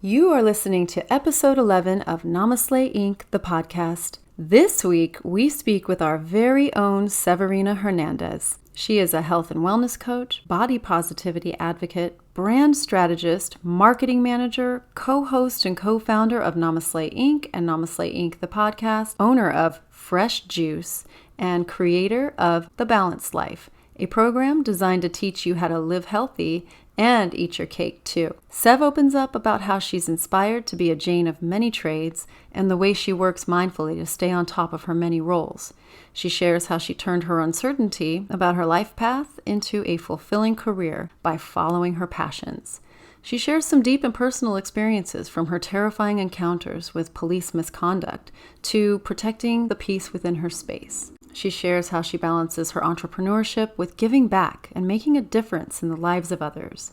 You are listening to episode 11 of Namaste Inc., the podcast. This week, we speak with our very own Severina Hernandez. She is a health and wellness coach, body positivity advocate, brand strategist, marketing manager, co-host and co-founder of Namaste Inc. and Namaste Inc., the podcast, owner of Fresh Juice, and creator of The Balanced Life, a program designed to teach you how to live healthy and eat your cake too. Sev opens up about how she's inspired to be a Jane of many trades and the way she works mindfully to stay on top of her many roles. She shares how she turned her uncertainty about her life path into a fulfilling career by following her passions. She shares some deep and personal experiences, from her terrifying encounters with police misconduct to protecting the peace within her space. She shares how she balances her entrepreneurship with giving back and making a difference in the lives of others.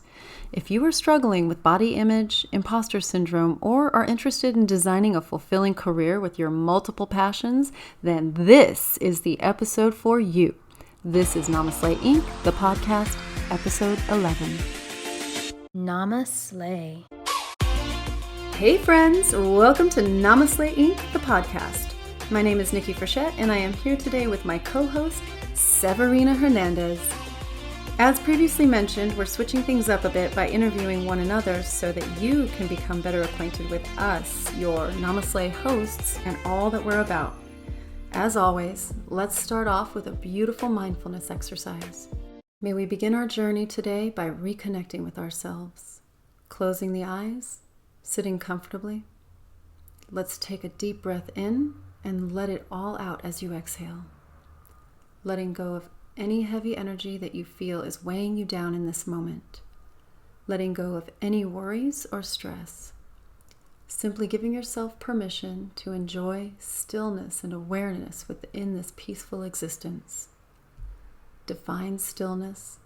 If you are struggling with body image, imposter syndrome, or are interested in designing a fulfilling career with your multiple passions, then this is the episode for you. This is Namaste Inc., the podcast, episode 11. Namaste. Hey friends, welcome to Namaste Inc., the podcast. My name is Nikki Frechette, and I am here today with my co-host, Severina Hernandez. As previously mentioned, we're switching things up a bit by interviewing one another so that you can become better acquainted with us, your Namaste hosts, and all that we're about. As always, let's start off with a beautiful mindfulness exercise. May we begin our journey today by reconnecting with ourselves. Closing the eyes, sitting comfortably. Let's take a deep breath in and let it all out as you exhale. Letting go of any heavy energy that you feel is weighing you down in this moment. Letting go of any worries or stress. Simply giving yourself permission to enjoy stillness and awareness within this peaceful existence. Define stillness,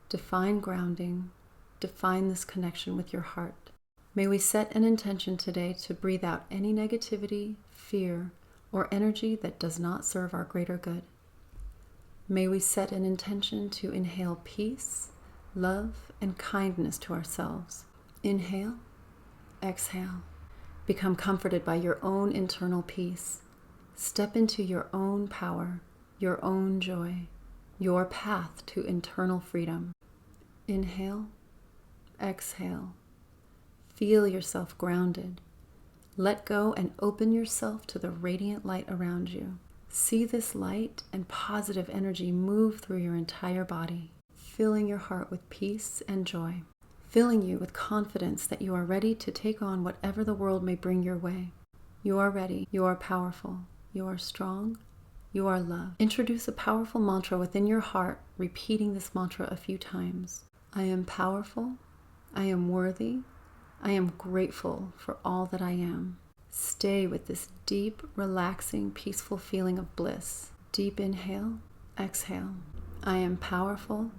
define grounding, define this connection with your heart. May we set an intention today to breathe out any negativity, fear, or energy that does not serve our greater good. May we set an intention to inhale peace, love, and kindness to ourselves. Inhale, exhale. Become comforted by your own internal peace. Step into your own power, your own joy, your path to internal freedom. Inhale, exhale. Feel yourself grounded. Let go and open yourself to the radiant light around you. See this light and positive energy move through your entire body, filling your heart with peace and joy, filling you with confidence that you are ready to take on whatever the world may bring your way. You are ready. You are powerful. You are strong. You are loved. Introduce a powerful mantra within your heart, repeating this mantra a few times. I am powerful. I am worthy. I am grateful for all that I am. Stay with this deep, relaxing, peaceful feeling of bliss. Deep inhale, exhale. I am powerful.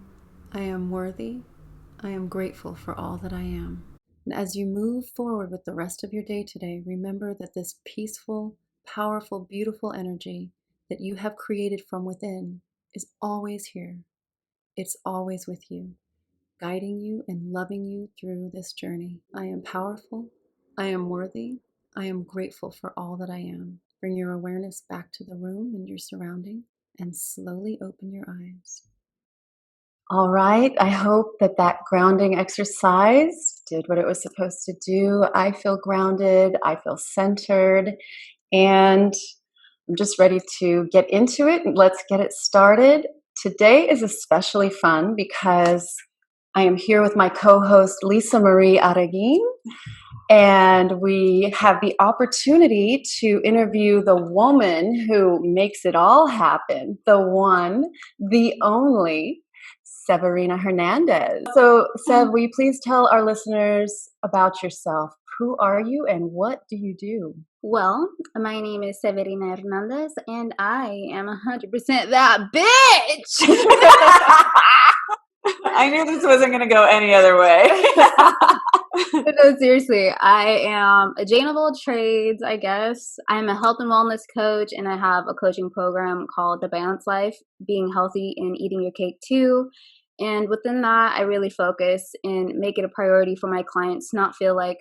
I am worthy. I am grateful for all that I am. And as you move forward with the rest of your day today, remember that this peaceful, powerful, beautiful energy that you have created from within is always here. It's always with you, guiding you and loving you through this journey. I am powerful. I am worthy. I am grateful for all that I am. Bring your awareness back to the room and your surrounding and slowly open your eyes. All right. I hope that grounding exercise did what it was supposed to do. I feel grounded. I feel centered. And I'm just ready to get into it. Let's get it started. Today is especially fun because I am here with my co-host, Lisa Marie Araguin, and we have the opportunity to interview the woman who makes it all happen, the one, the only, Severina Hernandez. So, Sev, will you please tell our listeners about yourself? Who are you and what do you do? Well, my name is Severina Hernandez, and I am 100% that bitch! I knew this wasn't going to go any other way. No, seriously, I am a Jane of all trades, I guess. I'm a health and wellness coach, and I have a coaching program called The Balanced Life, being healthy and eating your cake too. And within that, I really focus and make it a priority for my clients to not feel like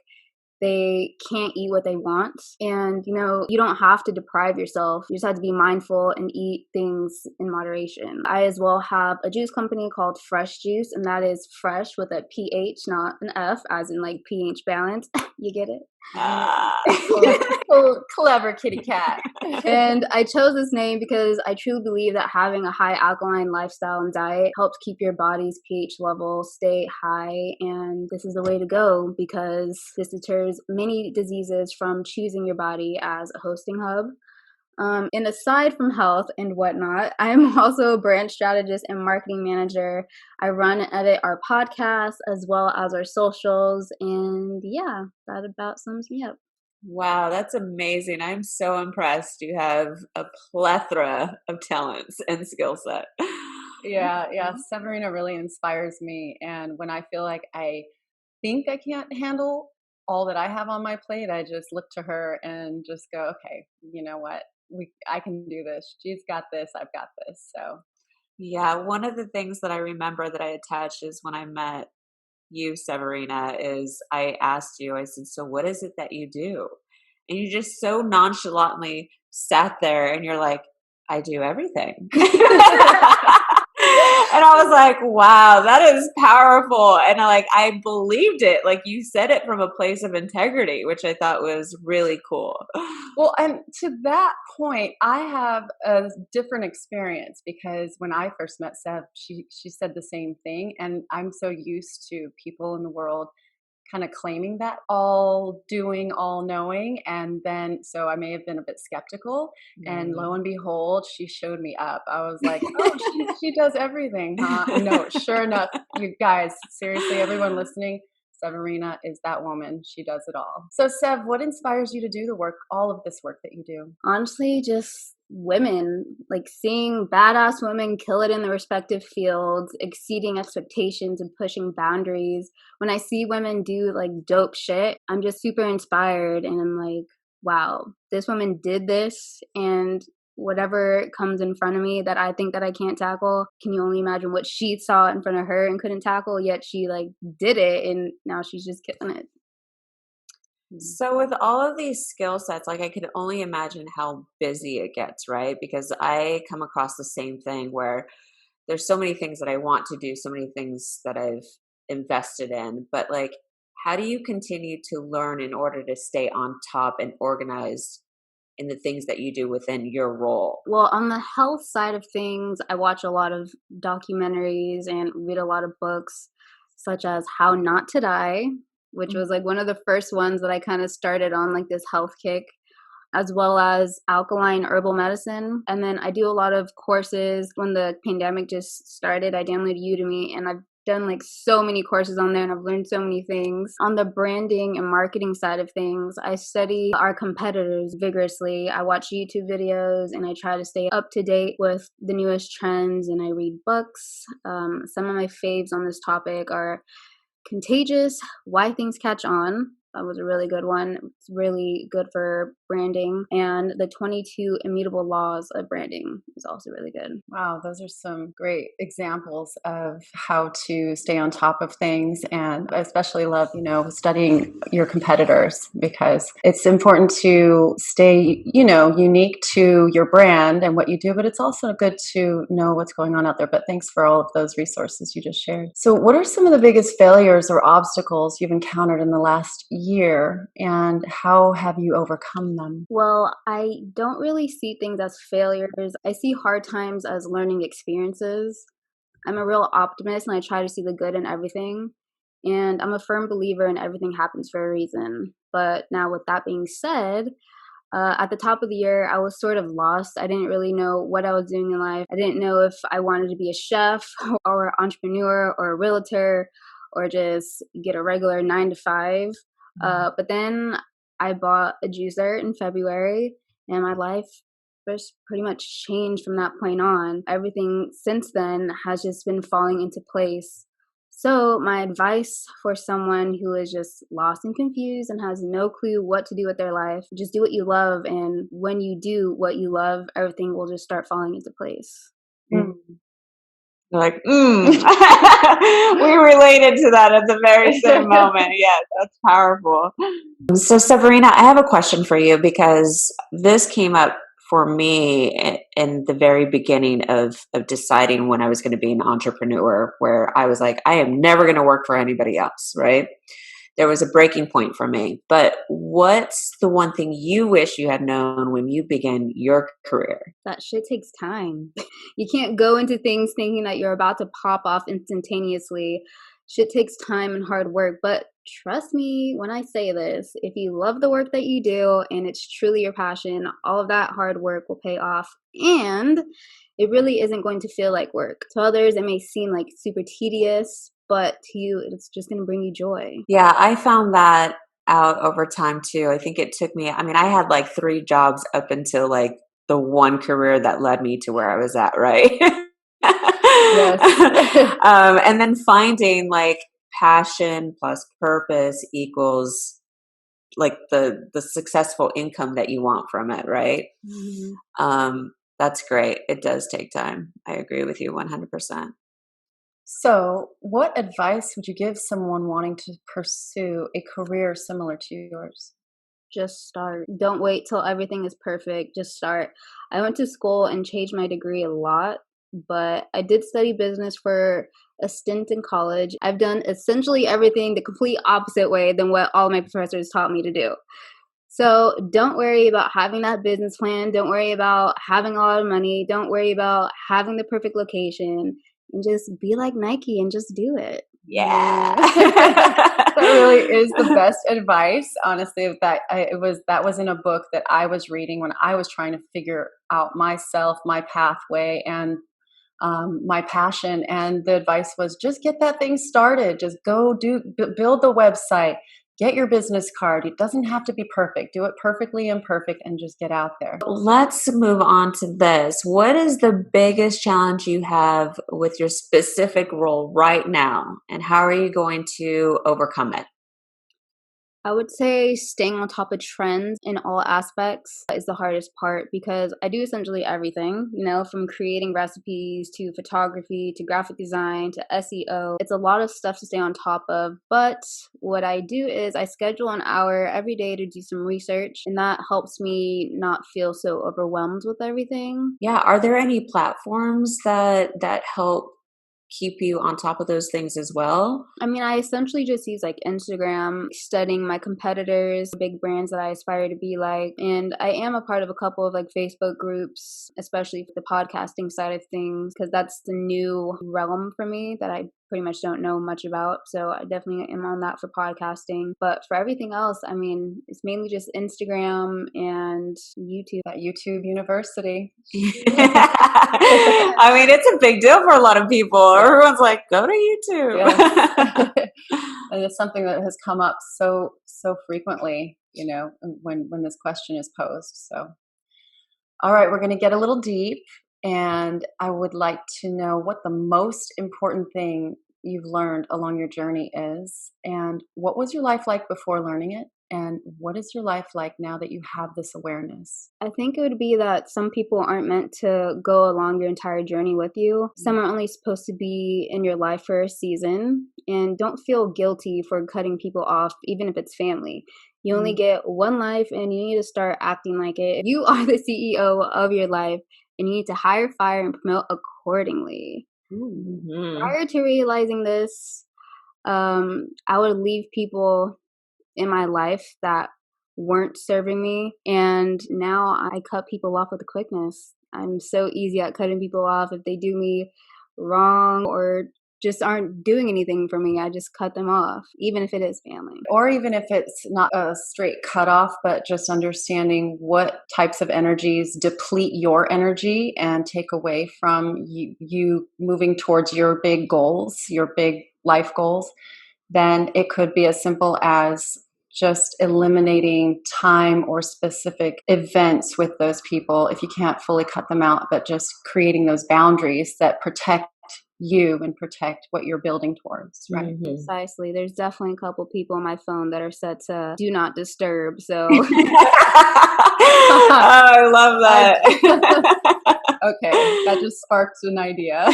they can't eat what they want. And, you don't have to deprive yourself. You just have to be mindful and eat things in moderation. I as well have a juice company called Fresh Juice, and that is fresh with a PH, not an F, as in like pH balance. You get it? Clever kitty cat. And I chose this name because I truly believe that having a high alkaline lifestyle and diet helps keep your body's pH level stay high. And this is the way to go because this deters many diseases from choosing your body as a hosting hub. And aside from health and whatnot, I'm also a brand strategist and marketing manager. I run and edit our podcast as well as our socials. And yeah, that about sums me up. Wow, that's amazing. I'm so impressed. You have a plethora of talents and skill set. Yeah. Severina really inspires me. And when I feel like I think I can't handle all that I have on my plate, I just look to her and just go, okay, you know what? I can do this. She's got this. I've got this. So Yeah, one of the things that I remember that I attached is when I met you, Severina, is I asked you, I said, so what is it that you do? And you just so nonchalantly sat there and you're like, I do everything. And I was like, wow, that is powerful. And I believed it. Like you said it from a place of integrity, which I thought was really cool. Well, and to that point, I have a different experience because when I first met Sev, she said the same thing. And I'm so used to people in the world kind of claiming that all doing, all knowing. And then, so I may have been a bit skeptical, and lo and behold, she showed me up. I was like, oh, she does everything, huh? No, sure enough, you guys, seriously, everyone listening, Severina is that woman. She does it all. So Sev, what inspires you to do the work, all of this work that you do? Honestly, just women, like seeing badass women kill it in their respective fields, exceeding expectations and pushing boundaries. When I see women do like dope shit, I'm just super inspired, and I'm like, wow, this woman did this, and whatever comes in front of me that I think that I can't tackle, can you only imagine what she saw in front of her and couldn't tackle, yet she like did it, and now she's just killing it. So with all of these skill sets, I could only imagine how busy it gets, right? Because I come across the same thing where there's so many things that I want to do, so many things that I've invested in, but how do you continue to learn in order to stay on top and organized in the things that you do within your role? Well, on the health side of things, I watch a lot of documentaries and read a lot of books, such as How Not to Die, which was like one of the first ones that I kind of started on like this health kick, as well as alkaline herbal medicine. And then I do a lot of courses. When the pandemic just started, I downloaded Udemy, and I've done like so many courses on there, and I've learned so many things. On the branding and marketing side of things, I study our competitors vigorously. I watch YouTube videos, and I try to stay up to date with the newest trends, and I read books. Some of my faves on this topic are Contagious, Why Things Catch On. That was a really good one. It's really good for branding. And the 22 Immutable Laws of Branding is also really good. Wow, those are some great examples of how to stay on top of things. And I especially love, studying your competitors, because it's important to stay, unique to your brand and what you do, but it's also good to know what's going on out there. But thanks for all of those resources you just shared. So what are some of the biggest failures or obstacles you've encountered in the last year, and how have you overcome them? Well, I don't really see things as failures. I see hard times as learning experiences. I'm a real optimist, and I try to see the good in everything. And I'm a firm believer in everything happens for a reason. But now, with that being said, at the top of the year, I was sort of lost. I didn't really know what I was doing in life. I didn't know if I wanted to be a chef or an entrepreneur or a realtor or just get a regular 9 to 5. But then I bought a juicer in February, and my life just pretty much changed from that point on. Everything since then has just been falling into place. So my advice for someone who is just lost and confused and has no clue what to do with their life, just do what you love. And when you do what you love, everything will just start falling into place. You're like, we related to that at the very same moment. Yeah, that's powerful. So Severina, I have a question for you because this came up for me in the very beginning of deciding when I was going to be an entrepreneur, where I was like, I am never going to work for anybody else, right? There was a breaking point for me. But what's the one thing you wish you had known when you began your career? That shit takes time. You can't go into things thinking that you're about to pop off instantaneously. Shit takes time and hard work. But trust me when I say this, if you love the work that you do and it's truly your passion, all of that hard work will pay off. And it really isn't going to feel like work. To others, it may seem like super tedious, but to you, it's just going to bring you joy. Yeah, I found that out over time too. I think it took me, I mean, I had like 3 jobs up until like the one career that led me to where I was at, right? Yes. And then finding like passion plus purpose equals like the successful income that you want from it, right? Mm-hmm. That's great. It does take time. I agree with you 100%. So, what advice would you give someone wanting to pursue a career similar to yours? Just start. Don't wait till everything is perfect. Just start. I went to school and changed my degree a lot, but I did study business for a stint in college. I've done essentially everything the complete opposite way than what all my professors taught me to do. So don't worry about having that business plan. Don't worry about having a lot of money. Don't worry about having the perfect location. And just be like Nike and just do it. Yeah. That really is the best advice, honestly. That was in a book that I was reading when I was trying to figure out myself, my pathway, and my passion. And the advice was just get that thing started. Just go build the website. Get your business card. It doesn't have to be perfect. Do it perfectly imperfect and just get out there. Let's move on to this. What is the biggest challenge you have with your specific role right now? And how are you going to overcome it? I would say staying on top of trends in all aspects is the hardest part because I do essentially everything, from creating recipes to photography to graphic design to SEO. It's a lot of stuff to stay on top of, but what I do is I schedule an hour every day to do some research, and that helps me not feel so overwhelmed with everything. Yeah, are there any platforms that help keep you on top of those things as well? I mean, I essentially just use like Instagram, studying my competitors, big brands that I aspire to be like. And I am a part of a couple of like Facebook groups, especially for the podcasting side of things, because that's the new realm for me that I pretty much don't know much about. So I definitely am on that for podcasting. But for everything else, I mean, it's mainly just Instagram and YouTube. That YouTube University. I mean, it's a big deal for a lot of people. Everyone's like, go to YouTube. Yes. And it's something that has come up so frequently, when this question is posed. So, all right, we're going to get a little deep, and I would like to know what the most important thing you've learned along your journey is, and what was your life like before learning it, and what is your life like now that you have this awareness? I think it would be that some people aren't meant to go along your entire journey with you. Some are only supposed to be in your life for a season, and don't feel guilty for cutting people off, even if it's family. You only get one life, and you need to start acting like it. You are the CEO of your life, and you need to hire, fire, and promote accordingly. Mm-hmm. Prior to realizing this, I would leave people in my life that weren't serving me, and now I cut people off with quickness. I'm so easy at cutting people off. If they do me wrong or just aren't doing anything for me, I just cut them off, even if it is family. Or even if it's not a straight cutoff, but just understanding what types of energies deplete your energy and take away from you moving towards your big goals, your big life goals, then it could be as simple as just eliminating time or specific events with those people if you can't fully cut them out, but just creating those boundaries that protect you and protect what you're building towards, right? Mm-hmm. Precisely. There's definitely a couple people on my phone that are set to do not disturb. So oh, I love that. Okay, that just sparked an idea.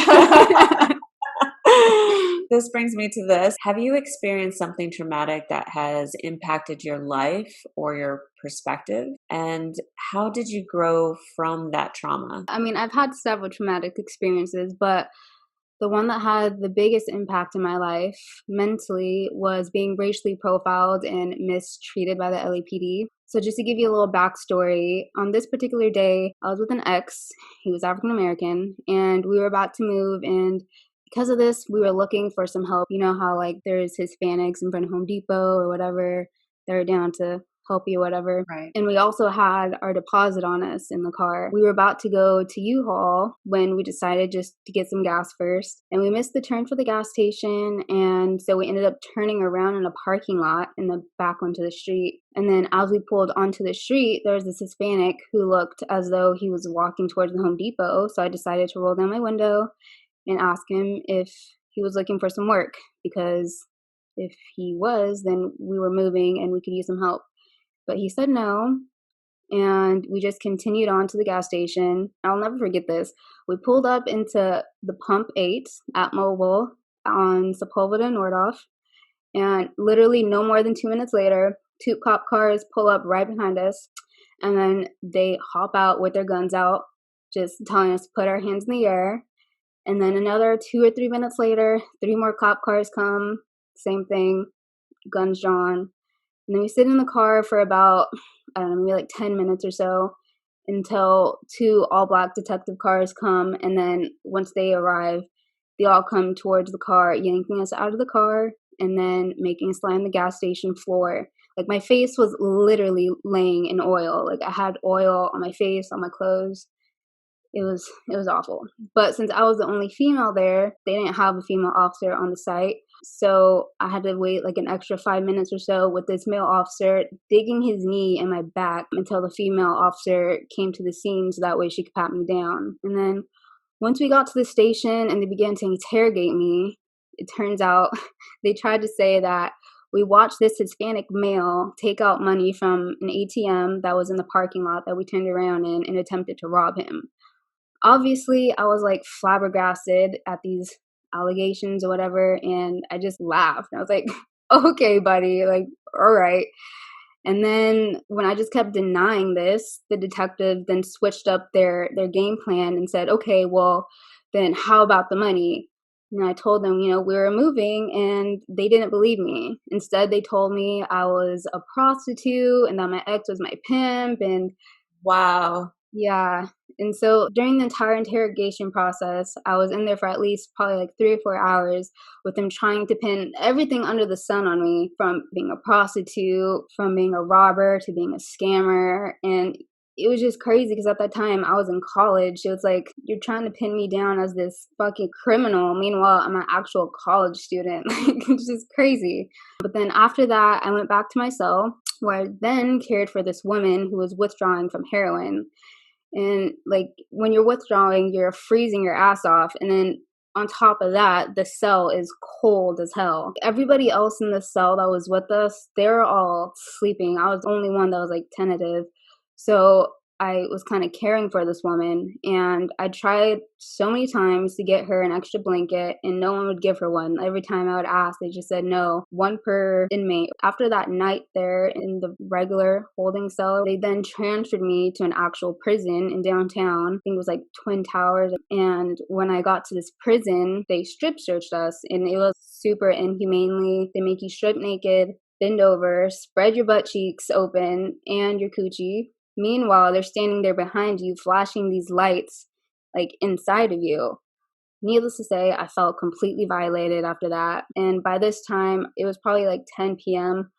this brings me to this. Have you experienced something traumatic that has impacted your life or your perspective? And how did you grow from that trauma? I mean, I've had several traumatic experiences, but the one that had the biggest impact in my life mentally was being racially profiled and mistreated by the LAPD. So, just to give you a little backstory, on this particular day, I was with an ex. He was African American, and we were about to move. And because of this, we were looking for some help. You know how, like, there's Hispanics in front of Home Depot or whatever, they're down to help you, whatever. Right. And we also had our deposit on us in the car. We were about to go to U-Haul when we decided just to get some gas first. And we missed the turn for the gas station. And so we ended up turning around in a parking lot in the back onto the street. And then as we pulled onto the street, there was this Hispanic who looked as though he was walking towards the Home Depot. So I decided to roll down my window and ask him if he was looking for some work, because if he was, then we were moving and we could use some help. But he said no, and we just continued on to the gas station. I'll never forget this. We pulled up into the Pump 8 at Mobile on Sepulveda and Nordhoff, and literally no more than 2 minutes later, 2 cop cars pull up right behind us, and then they hop out with their guns out, just telling us to put our hands in the air. And then another 2 or 3 minutes later, 3 more cop cars come, same thing, guns drawn. And then we sit in the car for about, I don't know, maybe like 10 minutes or so until 2 all-black detective cars come. And then once they arrive, they all come towards the car, yanking us out of the car and then making us lie on the gas station floor. Like, my face was literally laying in oil. Like, I had oil on my face, on my clothes. It was awful. But since I was the only female there, they didn't have a female officer on the site. So I had to wait like an extra 5 minutes or so with this male officer digging his knee in my back until the female officer came to the scene so that way she could pat me down. And then once we got to the station and they began to interrogate me, it turns out they tried to say that we watched this Hispanic male take out money from an ATM that was in the parking lot that we turned around in and attempted to rob him. Obviously, I was like flabbergasted at these allegations or whatever, and I just laughed. I was like, okay, buddy, like, all right. And then when I just kept denying this, the detective then switched up their game plan and said, okay, well, then how about the money? And I told them, we were moving, and they didn't believe me. Instead, they told me I was a prostitute and that my ex was my pimp. And wow. Yeah. And so during the entire interrogation process, I was in there for at least probably like 3 or 4 hours with them trying to pin everything under the sun on me, from being a prostitute, from being a robber to being a scammer. And it was just crazy because at that time I was in college. It was like, you're trying to pin me down as this fucking criminal. Meanwhile, I'm an actual college student. Like, it's just crazy. But then after that, I went back to my cell, where I then cared for this woman who was withdrawing from heroin. And like, when you're withdrawing, you're freezing your ass off. And then on top of that, the cell is cold as hell. Everybody else in the cell that was with us, they're all sleeping. I was the only one that was like tentative. So I was kind of caring for this woman, and I tried so many times to get her an extra blanket, and no one would give her one. Every time I would ask, they just said no, 1 per inmate. After that night there in the regular holding cell, they then transferred me to an actual prison in downtown. I think it was like Twin Towers. And when I got to this prison, they strip searched us, and it was super inhumanely. They make you strip naked, bend over, spread your butt cheeks open and your coochie. Meanwhile, they're standing there behind you, flashing these lights, like, inside of you. Needless to say, I felt completely violated after that. And by this time, it was probably like 10 p.m.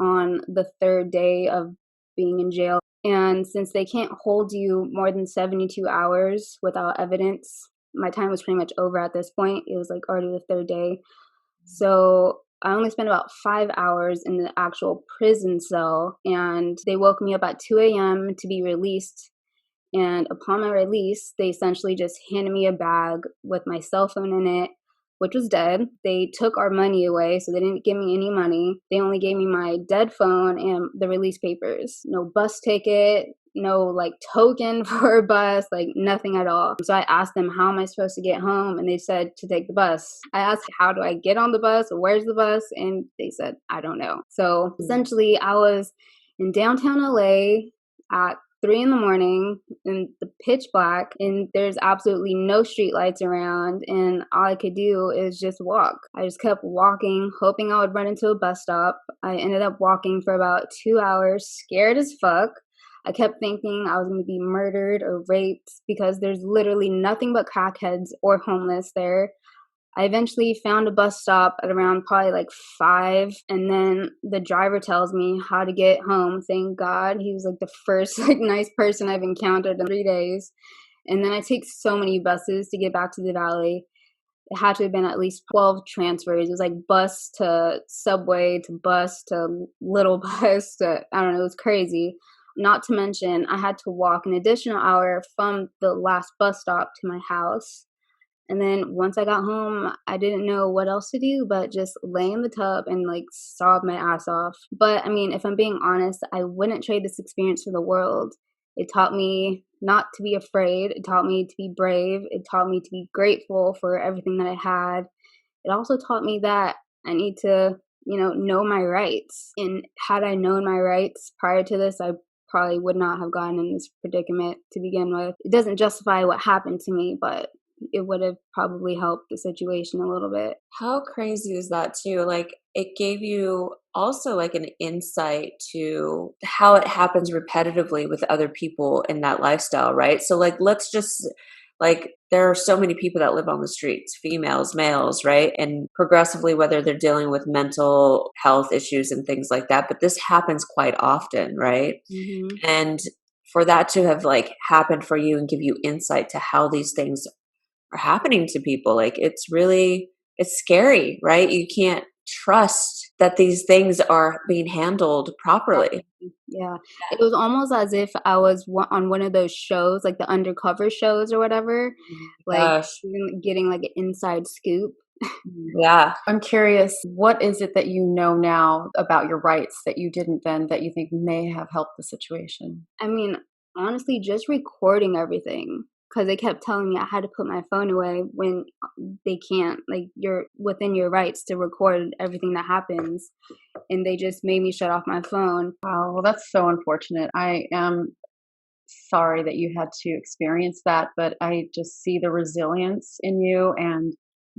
on the 3rd day of being in jail. And since they can't hold you more than 72 hours without evidence, my time was pretty much over at this point. It was like already the 3rd day. So I only spent about 5 hours in the actual prison cell, and they woke me up at 2 a.m. to be released. And upon my release, they essentially just handed me a bag with my cell phone in it, which was dead. They took our money away, so they didn't give me any money. They only gave me my dead phone and the release papers. No bus ticket, no like token for a bus, like nothing at all. So I asked them, how am I supposed to get home? And they said to take the bus. I asked, how do I get on the bus? Where's the bus? And they said, I don't know. So essentially I was in downtown LA at 3 a.m. in the pitch black, and there's absolutely no street lights around, and all I could do is just walk. I just kept walking, hoping I would run into a bus stop. I ended up walking for about 2 hours, scared as fuck. I kept thinking I was going to be murdered or raped because there's literally nothing but crackheads or homeless there. I eventually found a bus stop at around probably like 5, and then the driver tells me how to get home. Thank God. He was like the first like nice person I've encountered in 3 days. And then I take so many buses to get back to the valley. It had to have been at least 12 transfers. It was like bus to subway to bus to little bus to, I don't know, it was crazy. Not to mention, I had to walk an additional hour from the last bus stop to my house. And then once I got home, I didn't know what else to do but just lay in the tub and like sob my ass off. But I mean, if I'm being honest, I wouldn't trade this experience for the world. It taught me not to be afraid. It taught me to be brave. It taught me to be grateful for everything that I had. It also taught me that I need to, know my rights. And had I known my rights prior to this, I probably would not have gotten in this predicament to begin with. It doesn't justify what happened to me, but it would have probably helped the situation a little bit. How crazy is that too? Like it gave you also like an insight to how it happens repetitively with other people in that lifestyle, right? So like let's just like there are so many people that live on the streets, females, males, right? And progressively whether they're dealing with mental health issues and things like that, but this happens quite often, right? Mm-hmm. And for that to have like happened for you and give you insight to how these things are happening to people, like it's scary, right? You can't trust that these things are being handled properly. Yeah, it was almost as if I was on one of those shows, like the undercover shows or whatever, like Gosh. getting like an inside scoop. Yeah. I'm curious, what is it that you know now about your rights that you didn't then that you think may have helped the situation? I mean, honestly, just recording everything, because they kept telling me I had to put my phone away when they can't. Like, you're within your rights to record everything that happens, and they just made me shut off my phone. Wow, well, that's so unfortunate. I am sorry that you had to experience that, but I just see the resilience in you and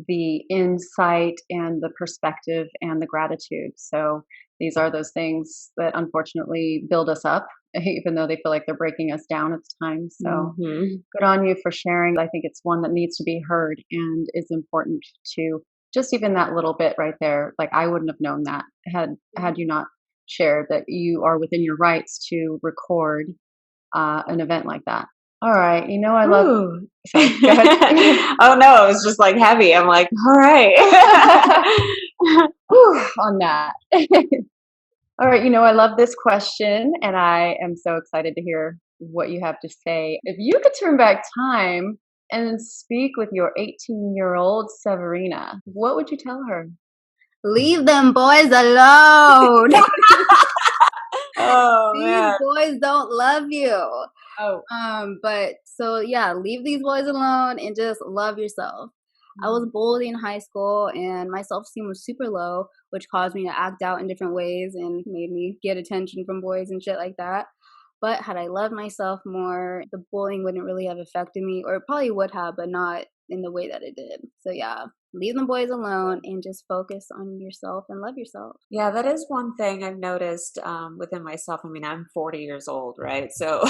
the insight and the perspective and the gratitude. So these are those things that unfortunately build us up, even though they feel like they're breaking us down at times. So good on you for sharing. I think it's one that needs to be heard and is important to just even that little bit right there. Like I wouldn't have known that had you not shared that you are within your rights to record an event like that. All right. I love. Sorry, go ahead. Oh no, it was just like heavy. I'm like, all right. On that. All right. I love this question, and I am so excited to hear what you have to say. If you could turn back time and speak with your 18-year-old Severina, what would you tell her? Leave them boys alone. Oh These man. boys don't love you. Oh. But so yeah, leave these boys alone and just love yourself. I was bullied in high school and my self-esteem was super low, which caused me to act out in different ways and made me get attention from boys and shit like that. But had I loved myself more, the bullying wouldn't really have affected me, or it probably would have, but not in the way that it did. So yeah, leave the boys alone and just focus on yourself and love yourself. Yeah, that is one thing I've noticed within myself. I mean, I'm 40 years old, right? So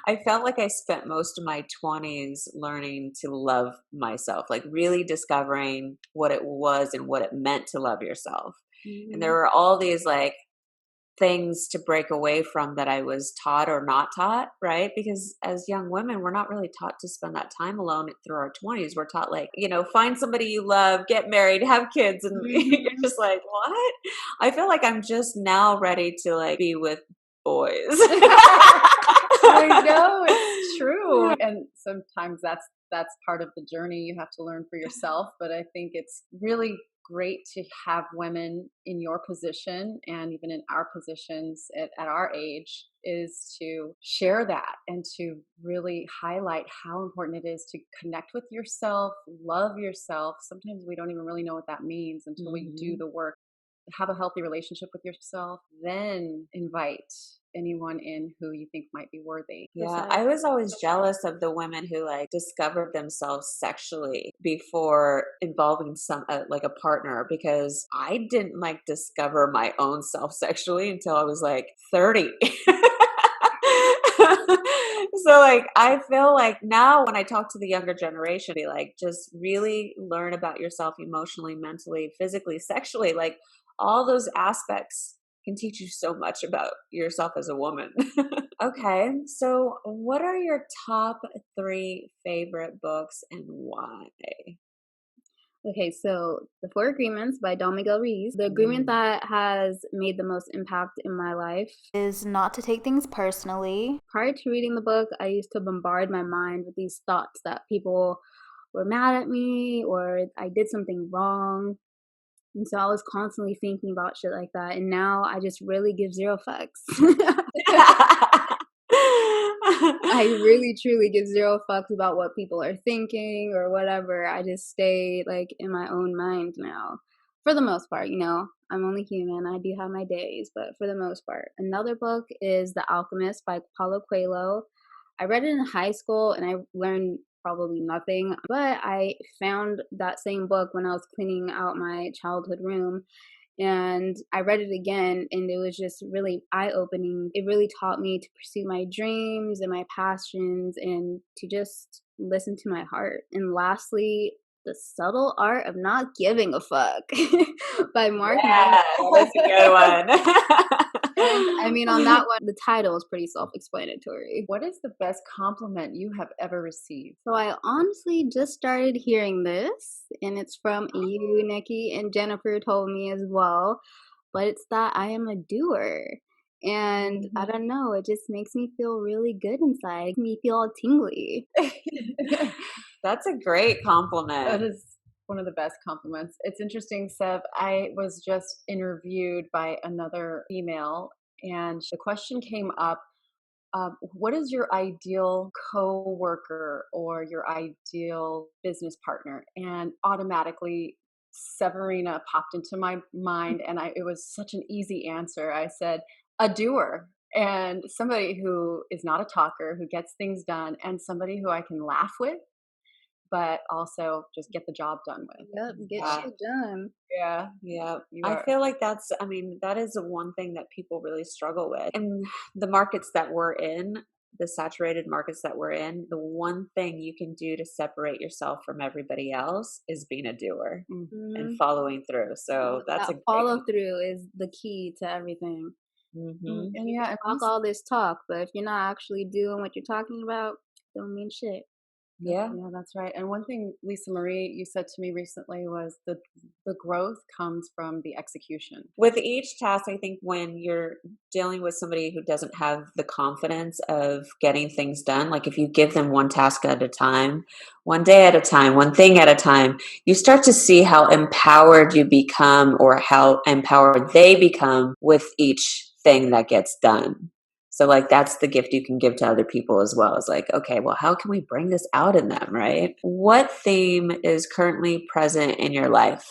I felt like I spent most of my 20s learning to love myself, like really discovering what it was and what it meant to love yourself. And there were all these like things to break away from that I was taught or not taught, right? Because as young women, we're not really taught to spend that time alone through our 20s. We're taught like, find somebody you love, get married, have kids. And you're just like, what? I feel like I'm just now ready to like be with boys. I know, it's true. And sometimes that's part of the journey you have to learn for yourself. But I think it's really great to have women in your position and even in our positions at our age is to share that and to really highlight how important it is to connect with yourself, love yourself. Sometimes we don't even really know what that means until we do the work. Have a healthy relationship with yourself, then invite anyone in who you think might be worthy. Yeah, I was always jealous of the women who like discovered themselves sexually before involving like a partner, because I didn't like discover my own self sexually until I was like 30. So like I feel like now when I talk to the younger generation, be like, just really learn about yourself emotionally, mentally, physically, sexually, like all those aspects can teach you so much about yourself as a woman. Okay, so what are your top 3 favorite books and why? Okay, so The Four Agreements by Don Miguel Ruiz. The agreement that has made the most impact in my life is not to take things personally. Prior to reading the book, I used to bombard my mind with these thoughts that people were mad at me or I did something wrong. And so I was constantly thinking about shit like that. And now I just really give zero fucks. I really truly give zero fucks about what people are thinking or whatever. I just stay like in my own mind now. For the most part, I'm only human. I do have my days, but for the most part. Another book is The Alchemist by Paulo Coelho. I read it in high school and I learned probably nothing, but I found that same book when I was cleaning out my childhood room. And I read it again, and it was just really eye-opening. It really taught me to pursue my dreams and my passions and to just listen to my heart. And lastly, The Subtle Art of Not Giving a Fuck by Mark Yeah, that's a good one. And I mean, on that one, the title is pretty self-explanatory. What is the best compliment you have ever received? So I honestly just started hearing this, and it's from you, Nikki, and Jennifer told me as well. But it's that I am a doer. And I don't know, it just makes me feel really good inside. Makes me feel all tingly. That's a great That compliment. is one of the best compliments. It's interesting, Seb. I was just interviewed by another female, and the question came up, what is your ideal co-worker or your ideal business partner? And automatically Severina popped into my mind, and it was such an easy answer. I said, a doer, and somebody who is not a talker, who gets things done, and somebody who I can laugh with, but also just get the job done with. Yep, get shit done. Yeah. Yeah. I feel like that is the one thing that people really struggle with. In the markets that we're in, the saturated markets that we're in, the one thing you can do to separate yourself from everybody else is being a doer and following through. So that's that follow through is the key to everything. And Talk all this talk, but if you're not actually doing what you're talking about, don't mean shit. Yeah, that's right. And one thing, Lisa Marie, you said to me recently was the growth comes from the execution. with each task, I think when you're dealing with somebody who doesn't have the confidence of getting things done, like if you give them one task at a time, one day at a time, one thing at a time, you start to see how empowered you become or how empowered they become with each thing that gets done. So like that's the gift you can give to other people as well. It's like, okay, well, how can we bring this out in them, right? What theme is currently present in your life?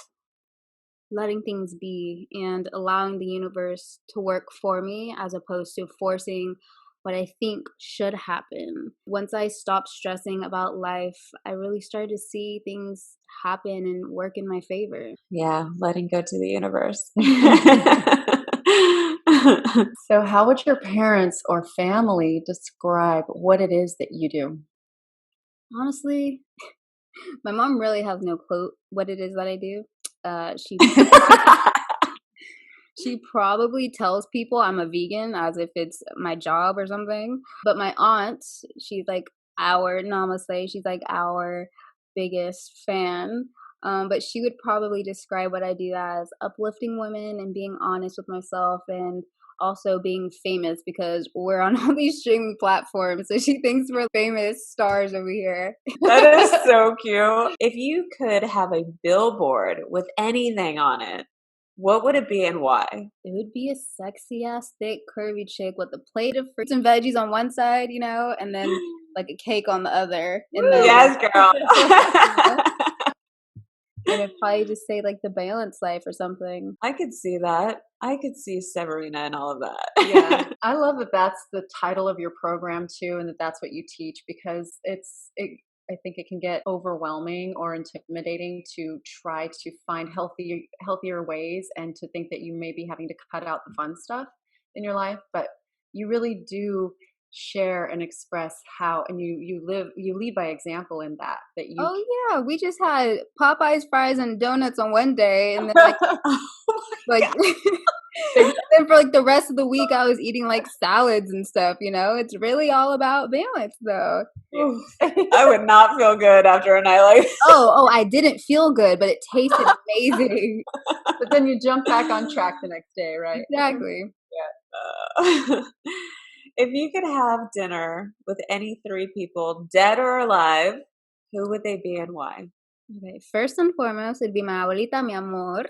Letting things be and allowing the universe to work for me as opposed to forcing what I think should happen. Once I stopped stressing about life, I really started to see things happen and work in my favor. Yeah, letting go to the universe. So how would your parents or family describe what it is that you do? Honestly, my mom really has no clue what it is that I do. She probably tells people I'm a vegan as if it's my job or something. But my aunt, she's like our namaste, she's like our biggest fan. But she would probably describe what I do as uplifting women and being honest with myself and also being famous because we're on all these streaming platforms. So she thinks we're famous stars over here. That is so cute. If you could have a billboard with anything on it, what would it be and why? It would be a sexy ass, thick, curvy chick with a plate of fruits and veggies on one side, you know, and then like a cake on the other. And then, yes, girl. and it'd probably just say like the balance life or something. I could see that. I could see Severina and all of that. Yeah. I love that that's the title of your program too, and that that's what you teach, because I think it can get overwhelming or intimidating to try to find healthier ways, and to think that you may be having to cut out the fun stuff in your life. But you really do share and express how, and you lead by example in that you. Oh yeah, we just had Popeyes fries and donuts on one day, and then like then for like the rest of the week I was eating like salads and stuff, you know. It's really all about balance though. I would not feel good after a night like that. Oh, I didn't feel good, but it tasted amazing. But then you jump back on track the next day, right? Exactly. If you could have dinner with any 3 people, dead or alive, who would they be and why? Okay, first and foremost, it'd be my abuelita, mi amor,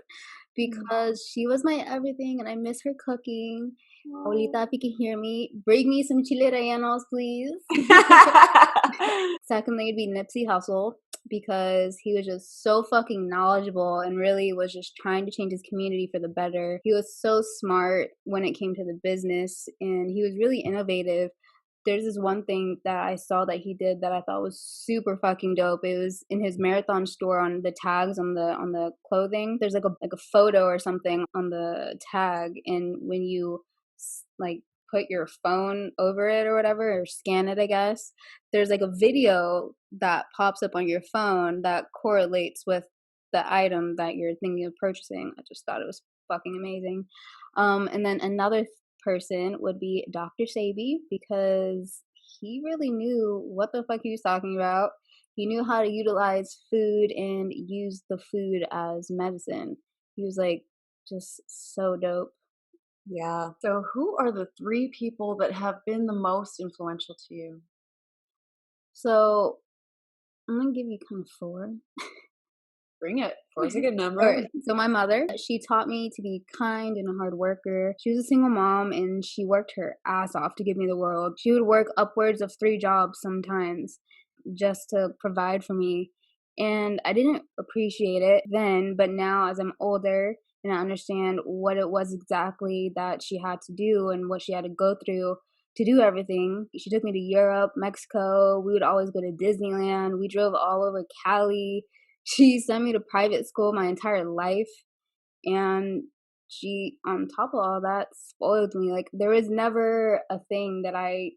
because she was my everything and I miss her cooking. Abuelita, if you can hear me, bring me some chile rellenos, please. Secondly, it'd be Nipsey Hussle, because he was just so fucking knowledgeable and really was just trying to change his community for the better. He was so smart when it came to the business, and he was really innovative. There's this one thing that I saw that he did that I thought was super fucking dope. It was in his marathon store. On the tags on the clothing, there's like a photo or something on the tag, and when you like put your phone over it or whatever, or scan it, I guess, there's like a video that pops up on your phone that correlates with the item that you're thinking of purchasing. I just thought it was fucking amazing. And then another person would be Dr. Sabi, because he really knew what the fuck he was talking about. He knew how to utilize food and use the food as medicine. He was like just so dope. Yeah. So who are the 3 people that have been the most influential to you? So I'm gonna give you kind of 4. Bring it. 4 is a good number. Right. So my mother, she taught me to be kind and a hard worker. She was a single mom and she worked her ass off to give me the world. She would work upwards of 3 jobs sometimes just to provide for me. And I didn't appreciate it then, but now as I'm older and I understand what it was exactly that she had to do and what she had to go through to do everything. She took me to Europe, Mexico. We would always go to Disneyland. We drove all over Cali. She sent me to private school my entire life. And she, on top of all that, spoiled me. Like, there was never a thing that I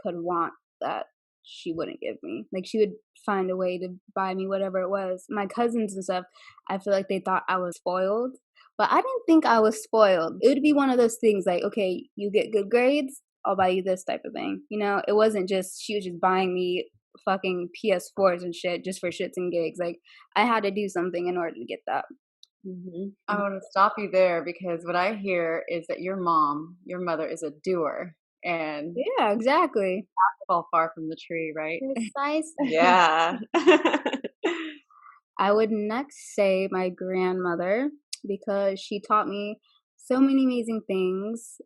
could want that she wouldn't give me. Like, she would find a way to buy me whatever it was. My cousins and stuff, I feel like they thought I was spoiled. But I didn't think I was spoiled. It would be one of those things like, okay, you get good grades, I'll buy you this type of thing. You know, it wasn't just, she was just buying me fucking PS4s and shit just for shits and gigs. Like, I had to do something in order to get that. Mm-hmm. I want to stop you there, because what I hear is that your mother is a doer, and Yeah, exactly. fall far from the tree, right? Precisely. Yeah. I would next say my grandmother, because she taught me so many amazing things.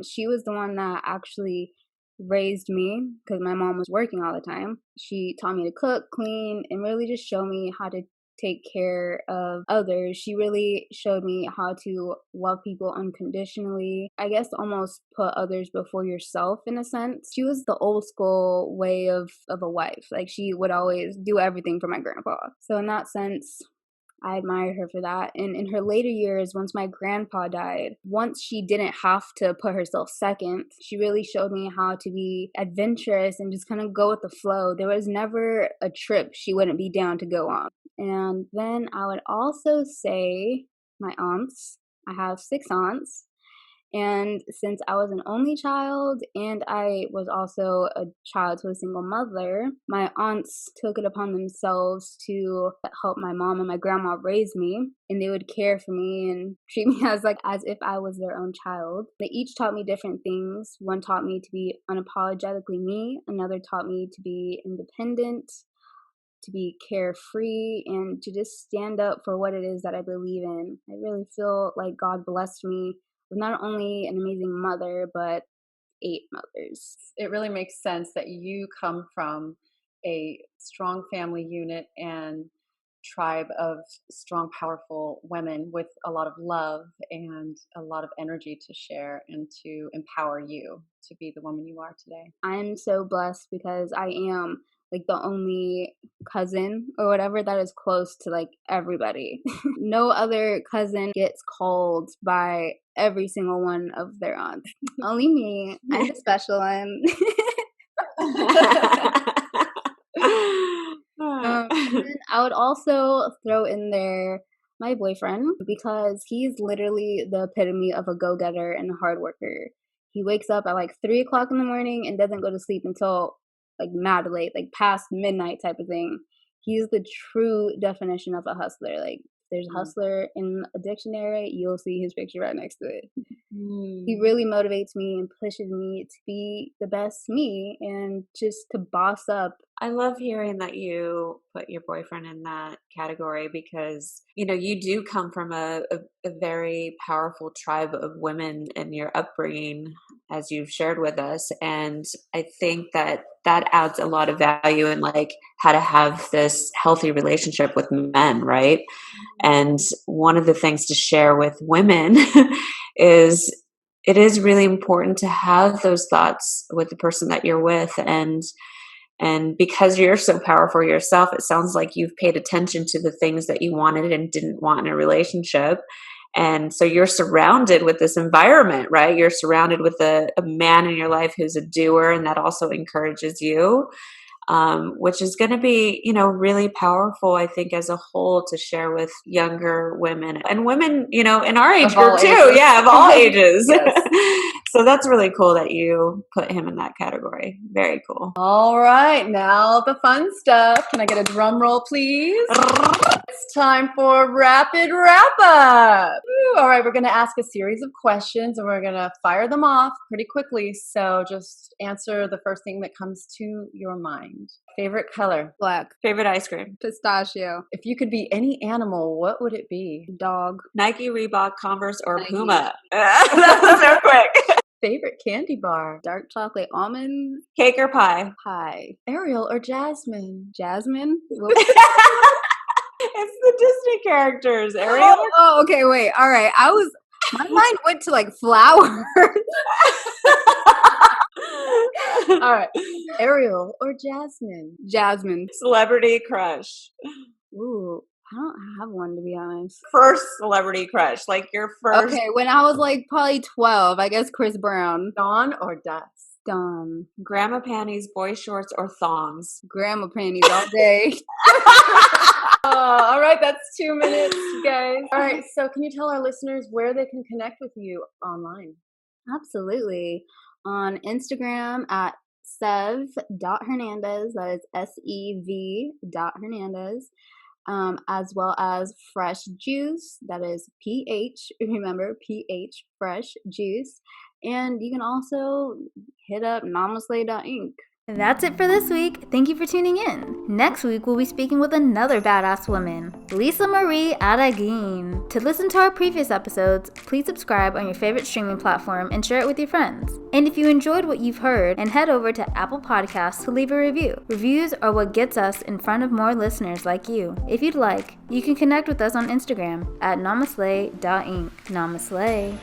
She was the one that actually raised me because my mom was working all the time. She taught me to cook, clean, and really just show me how to take care of others. She really showed me how to love people unconditionally. I guess almost put others before yourself in a sense. She was the old school way of a wife. Like, she would always do everything for my grandpa. So in that sense, I admire her for that. And in her later years, once my grandpa died, once she didn't have to put herself second, she really showed me how to be adventurous and just kind of go with the flow. There was never a trip she wouldn't be down to go on. And then I would also say my aunts. I have 6 aunts. And since I was an only child and I was also a child to a single mother, my aunts took it upon themselves to help my mom and my grandma raise me, and they would care for me and treat me as if I was their own child. They each taught me different things. One taught me to be unapologetically me, another taught me to be independent, to be carefree, and to just stand up for what it is that I believe in. I really feel like God blessed me with not only an amazing mother, but 8 mothers. It really makes sense that you come from a strong family unit and tribe of strong, powerful women with a lot of love and a lot of energy to share and to empower you to be the woman you are today. I'm so blessed because I am like the only cousin or whatever that is close to like everybody. No other cousin gets called by every single one of their aunts. Only me. I'm the special one. And I would also throw in there my boyfriend because he's literally the epitome of a go-getter and a hard worker. He wakes up at like 3 o'clock in the morning and doesn't go to sleep until like mad late, like past midnight type of thing. He's the true definition of a hustler. Like there's a hustler in a dictionary, you'll see his picture right next to it. He really motivates me and pushes me to be the best me and just to boss up. I love hearing that you put your boyfriend in that category because, you know, you do come from a very powerful tribe of women in your upbringing, as you've shared with us. And I think that adds a lot of value in like how to have this healthy relationship with men, right? And one of the things to share with women is it is really important to have those thoughts with the person that you're with. And because you're so powerful yourself, it sounds like you've paid attention to the things that you wanted and didn't want in a relationship. And so you're surrounded with this environment, right? You're surrounded with a man in your life who's a doer, and that also encourages you, which is going to be, you know, really powerful, I think, as a whole to share with younger women and women, you know, in our age group too. Ages. Yeah, of all ages. So that's really cool that you put him in that category. Very cool. All right, now the fun stuff. Can I get a drum roll, please? It's time for rapid wrap up. All right, we're going to ask a series of questions and we're going to fire them off pretty quickly. So just answer the first thing that comes to your mind. Favorite color? Black. Favorite ice cream? Pistachio. If you could be any animal, what would it be? Dog. Nike, Reebok, Converse, or Nike. Puma? That was so quick. Favorite candy bar? Dark chocolate almond. Cake or pie? Pie. Ariel or Jasmine? Jasmine? It's the Disney characters. Ariel. Oh, okay, wait. All right. My mind went to like flowers. All right. Ariel or Jasmine? Jasmine. Celebrity crush. Ooh, I don't have one, to be honest. First celebrity crush, like your first. Okay, when I was like probably 12, I guess Chris Brown. Dawn or dusk? Dawn. Grandma panties, boy shorts, or thongs? Grandma panties all day. All right, that's 2 minutes, guys. All right, so can you tell our listeners where they can connect with you online? Absolutely. On Instagram at sev.hernandez, that is SEV.Hernandez, as well as Fresh Juice, that is PH, remember PH, Fresh Juice. And you can also hit up namaste.inc. That's it for this week. Thank you for tuning in. Next week, we'll be speaking with another badass woman, Lisa Marie Aragin. To listen to our previous episodes, please subscribe on your favorite streaming platform and share it with your friends. And if you enjoyed what you've heard, and head over to Apple Podcasts to leave a review. Reviews are what gets us in front of more listeners like you. If you'd like, you can connect with us on Instagram at namaste.inc. Namaste.